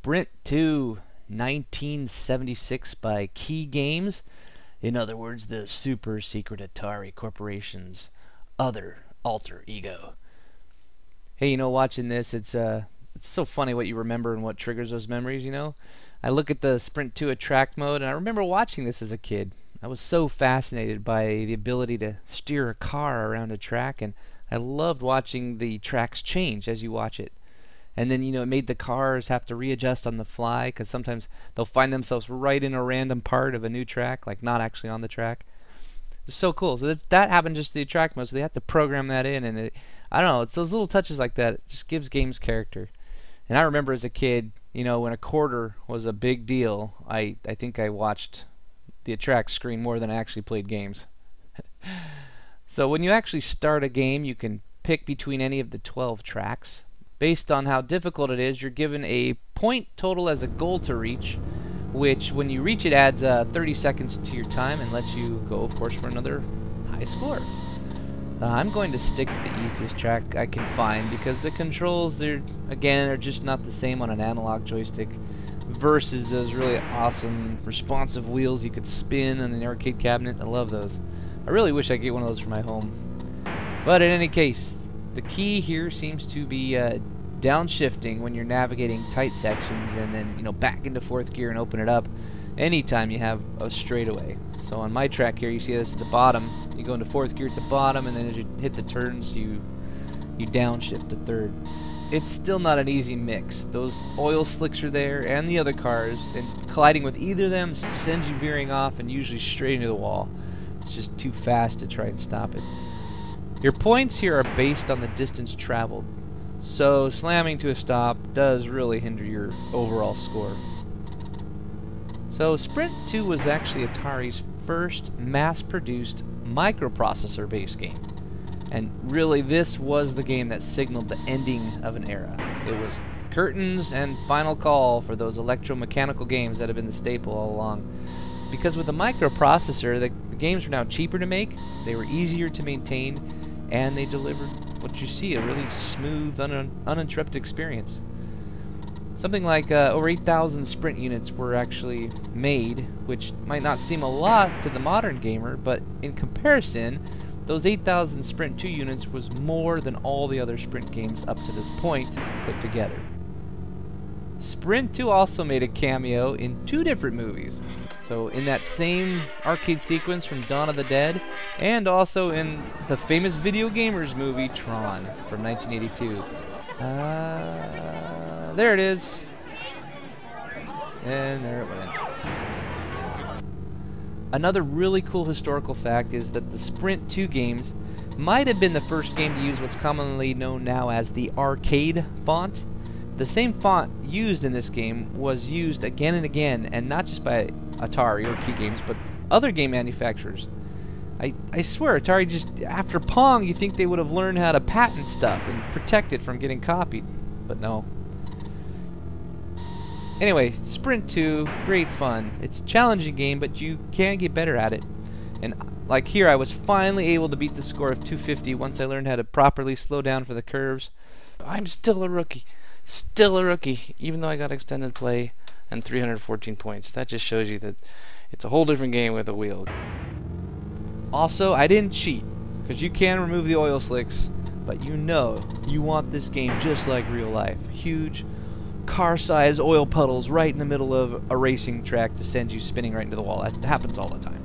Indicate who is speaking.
Speaker 1: Sprint 2, 1976 by Kee Games. In other words, the super secret Atari Corporation's other alter ego. Hey, watching this, it's so funny what you remember and what triggers those memories, I look at the Sprint 2 attract mode, and I remember watching this as a kid. I was so fascinated by the ability to steer a car around a track, and I loved watching the tracks change as you watch it. And then, it made the cars have to readjust on the fly, because sometimes they'll find themselves right in a random part of a new track, like not actually on the track. It's so cool. So that happened just to the attract mode, so they have to program that in, and I don't know, it's those little touches like that. It just gives games character. And I remember as a kid, when a quarter was a big deal, I think I watched the attract screen more than I actually played games. So when you actually start a game, you can pick between any of the 12 tracks. Based on how difficult it is, you're given a point total as a goal to reach, which when you reach it adds 30 seconds to your time and lets you go, of course, for another high score. I'm going to stick to the easiest track I can find because the controls, are just not the same on an analog joystick versus those really awesome responsive wheels you could spin on an arcade cabinet. I love those. I really wish I could get one of those for my home. But in any case, the key here seems to be downshifting when you're navigating tight sections, and then back into fourth gear and open it up anytime you have a straightaway. So on my track here, you see this at the bottom. You go into fourth gear at the bottom, and then as you hit the turns, you downshift to third. It's still not an easy mix. Those oil slicks are there, and the other cars, and colliding with either of them sends you veering off and usually straight into the wall. It's just too fast to try and stop it. Your points here are based on the distance traveled, so slamming to a stop does really hinder your overall score. So Sprint 2 was actually Atari's first mass-produced microprocessor-based game. And really, this was the game that signaled the ending of an era. It was curtains and final call for those electromechanical games that have been the staple all along. Because with the microprocessor, the games were now cheaper to make, they were easier to maintain, and they delivered what you see, a really smooth, uninterrupted experience. Something like over 8,000 Sprint units were actually made, which might not seem a lot to the modern gamer, but in comparison, those 8,000 Sprint 2 units was more than all the other Sprint games up to this point put together. Sprint 2 also made a cameo in 2 different movies. So in that same arcade sequence from Dawn of the Dead, and also in the famous Videogamers movie Tron from 1982. There it is. And there it went. Another really cool historical fact is that the Sprint 2 games might have been the first game to use what's commonly known now as the arcade font. The same font used in this game was used again and again, and not just by Atari or Kee Games, but other game manufacturers. I swear, Atari just, after Pong, you think they would have learned how to patent stuff and protect it from getting copied, but no. Anyway, Sprint 2, great fun. It's a challenging game, but you can get better at it. And like here, I was finally able to beat the score of 250 once I learned how to properly slow down for the curves. I'm still a rookie. Still a rookie, even though I got extended play and 314 points. That just shows you that it's a whole different game with a wheel. Also, I didn't cheat, because you can remove the oil slicks, but you want this game just like real life. Huge, car-sized oil puddles right in the middle of a racing track to send you spinning right into the wall. That happens all the time.